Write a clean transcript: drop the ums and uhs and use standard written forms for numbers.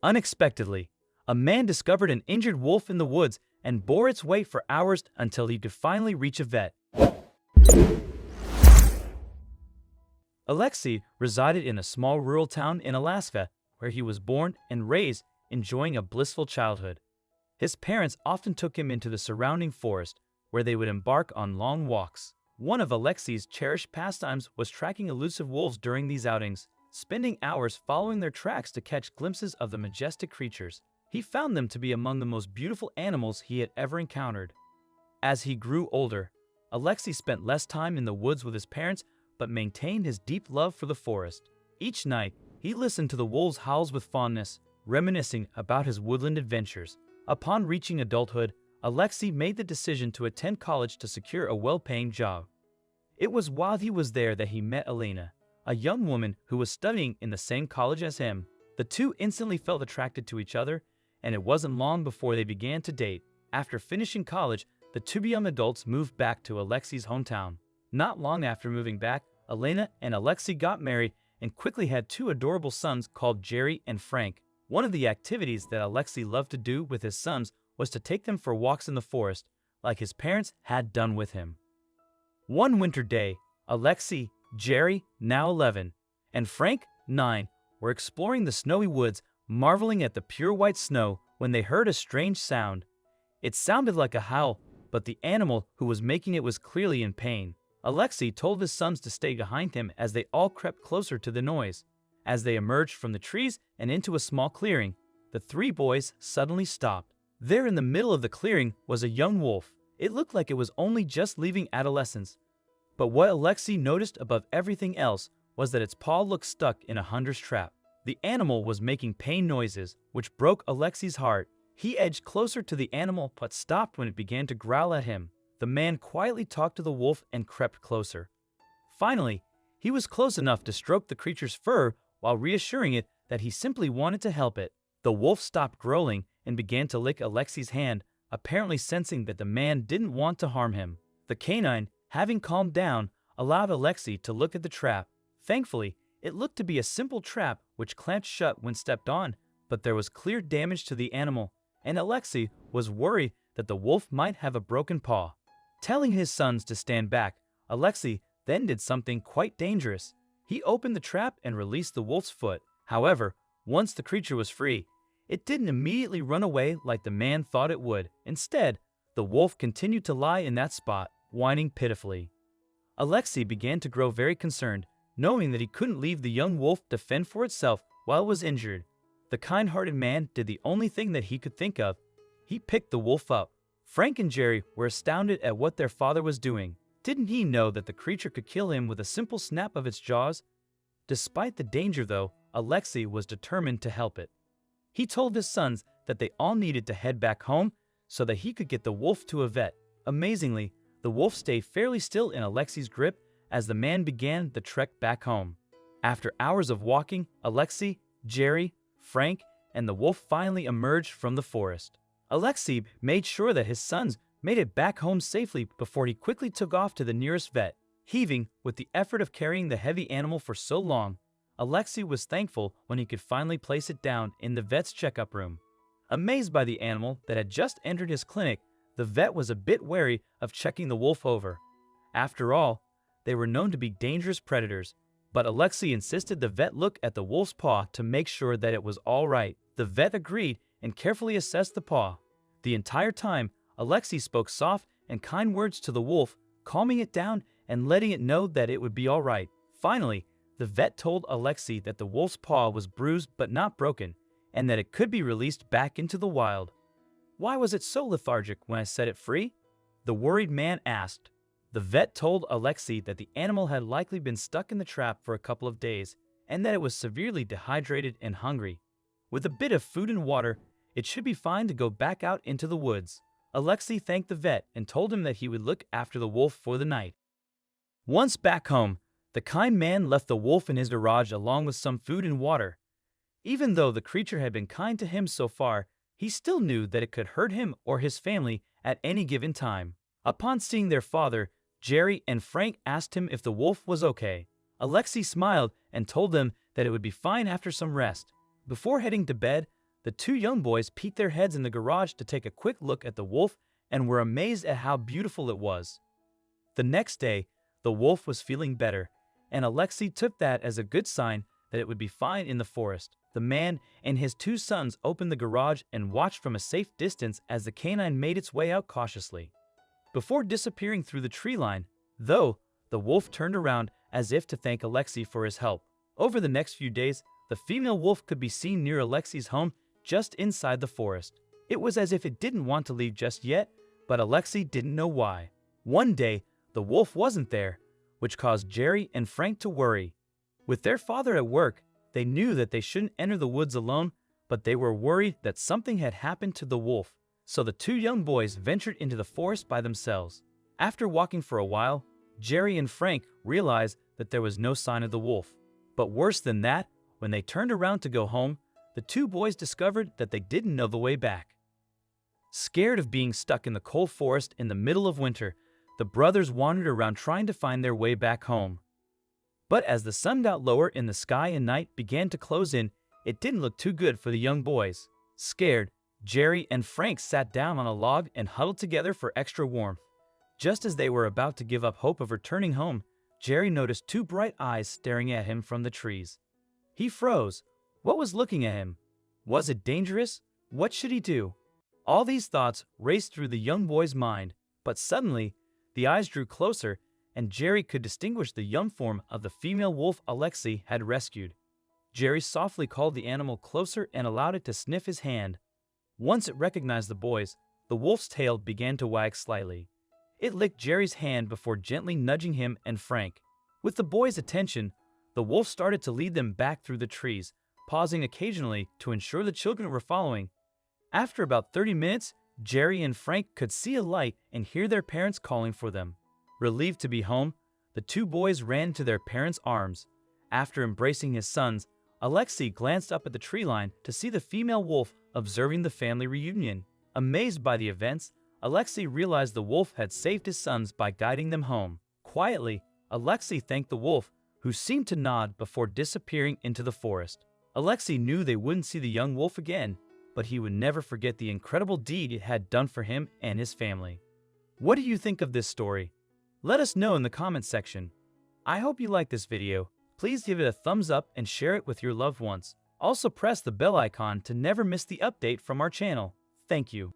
Unexpectedly, a man discovered an injured wolf in the woods and bore its weight for hours until he could finally reach a vet. Alexei resided in a small rural town in Alaska where he was born and raised, enjoying a blissful childhood. His parents often took him into the surrounding forest where they would embark on long walks. One of Alexei's cherished pastimes was tracking elusive wolves during these outings, spending hours following their tracks to catch glimpses of the majestic creatures. He found them to be among the most beautiful animals he had ever encountered. As he grew older, Alexei spent less time in the woods with his parents but maintained his deep love for the forest. Each night, he listened to the wolves' howls with fondness, reminiscing about his woodland adventures. Upon reaching adulthood, Alexei made the decision to attend college to secure a well-paying job. It was while he was there that he met Elena, a young woman who was studying in the same college as him. The two instantly felt attracted to each other, and it wasn't long before they began to date. After finishing college, the two young adults moved back to Alexei's hometown. Not long after moving back, Elena and Alexei got married and quickly had two adorable sons called Jerry and Frank. One of the activities that Alexei loved to do with his sons was to take them for walks in the forest, like his parents had done with him. One winter day, Alexei, Jerry, now 11, and Frank, 9, were exploring the snowy woods, marveling at the pure white snow when they heard a strange sound. It sounded like a howl, but the animal who was making it was clearly in pain. Alexei told his sons to stay behind him as they all crept closer to the noise. As they emerged from the trees and into a small clearing, the three boys suddenly stopped. There in the middle of the clearing was a young wolf. It looked like it was only just leaving adolescence. But what Alexei noticed above everything else was that its paw looked stuck in a hunter's trap. The animal was making pain noises, which broke Alexei's heart. He edged closer to the animal but stopped when it began to growl at him. The man quietly talked to the wolf and crept closer. Finally, he was close enough to stroke the creature's fur while reassuring it that he simply wanted to help it. The wolf stopped growling and began to lick Alexei's hand, apparently sensing that the man didn't want to harm him. The canine, having calmed down, allowed Alexei to look at the trap. Thankfully, it looked to be a simple trap which clamped shut when stepped on, but there was clear damage to the animal, and Alexei was worried that the wolf might have a broken paw. Telling his sons to stand back, Alexei then did something quite dangerous. He opened the trap and released the wolf's foot. However, once the creature was free, it didn't immediately run away like the man thought it would. Instead, the wolf continued to lie in that spot, whining pitifully. Alexei began to grow very concerned, knowing that he couldn't leave the young wolf to fend for itself while it was injured. The kind-hearted man did the only thing that he could think of. He picked the wolf up. Frank and Jerry were astounded at what their father was doing. Didn't he know that the creature could kill him with a simple snap of its jaws? Despite the danger, though, Alexei was determined to help it. He told his sons that they all needed to head back home so that he could get the wolf to a vet. Amazingly, the wolf stayed fairly still in Alexei's grip as the man began the trek back home. After hours of walking, Alexei, Jerry, Frank, and the wolf finally emerged from the forest. Alexei made sure that his sons made it back home safely before he quickly took off to the nearest vet. Heaving with the effort of carrying the heavy animal for so long, Alexei was thankful when he could finally place it down in the vet's checkup room. Amazed by the animal that had just entered his clinic, the vet was a bit wary of checking the wolf over. After all, they were known to be dangerous predators, but Alexei insisted the vet look at the wolf's paw to make sure that it was all right. The vet agreed and carefully assessed the paw. The entire time, Alexei spoke soft and kind words to the wolf, calming it down and letting it know that it would be all right. Finally, the vet told Alexei that the wolf's paw was bruised but not broken, and that it could be released back into the wild. "Why was it so lethargic when I set it free?" the worried man asked. The vet told Alexei that the animal had likely been stuck in the trap for a couple of days, and that it was severely dehydrated and hungry. With a bit of food and water, it should be fine to go back out into the woods. Alexei thanked the vet and told him that he would look after the wolf for the night. Once back home, the kind man left the wolf in his garage along with some food and water. Even though the creature had been kind to him so far, he still knew that it could hurt him or his family at any given time. Upon seeing their father, Jerry and Frank asked him if the wolf was okay. Alexei smiled and told them that it would be fine after some rest. Before heading to bed, The two young boys peeked their heads in the garage to take a quick look at the wolf and were amazed at how beautiful it was. The next day, the wolf was feeling better, and Alexei took that as a good sign that it would be fine in the forest. The man and his two sons opened the garage and watched from a safe distance as the canine made its way out cautiously. Before disappearing through the tree line, though, the wolf turned around as if to thank Alexei for his help. Over the next few days, the female wolf could be seen near Alexei's home just inside the forest. It was as if it didn't want to leave just yet, but Alexei didn't know why. One day, the wolf wasn't there, which caused Jerry and Frank to worry. With their father at work, they knew that they shouldn't enter the woods alone, but they were worried that something had happened to the wolf, so the two young boys ventured into the forest by themselves. After walking for a while, Jerry and Frank realized that there was no sign of the wolf. But worse than that, when they turned around to go home, the two boys discovered that they didn't know the way back. Scared of being stuck in the cold forest in the middle of winter, the brothers wandered around trying to find their way back home. But as the sun got lower in the sky and night began to close in, it didn't look too good for the young boys. Scared, Jerry and Frank sat down on a log and huddled together for extra warmth. Just as they were about to give up hope of returning home, Jerry noticed two bright eyes staring at him from the trees. He froze. What was looking at him? Was it dangerous? What should he do? All these thoughts raced through the young boy's mind, but suddenly, the eyes drew closer, and Jerry could distinguish the young form of the female wolf Alexei had rescued. Jerry softly called the animal closer and allowed it to sniff his hand. Once it recognized the boys, the wolf's tail began to wag slightly. It licked Jerry's hand before gently nudging him and Frank. With the boys' attention, the wolf started to lead them back through the trees, pausing occasionally to ensure the children were following. After about 30 minutes, Jerry and Frank could see a light and hear their parents calling for them. Relieved to be home, the two boys ran to their parents' arms. After embracing his sons, Alexei glanced up at the tree line to see the female wolf observing the family reunion. Amazed by the events, Alexei realized the wolf had saved his sons by guiding them home. Quietly, Alexei thanked the wolf, who seemed to nod before disappearing into the forest. Alexei knew they wouldn't see the young wolf again, but he would never forget the incredible deed it had done for him and his family. What do you think of this story? Let us know in the comments section. I hope you liked this video. Please give it a thumbs up and share it with your loved ones. Also press the bell icon to never miss the update from our channel. Thank you.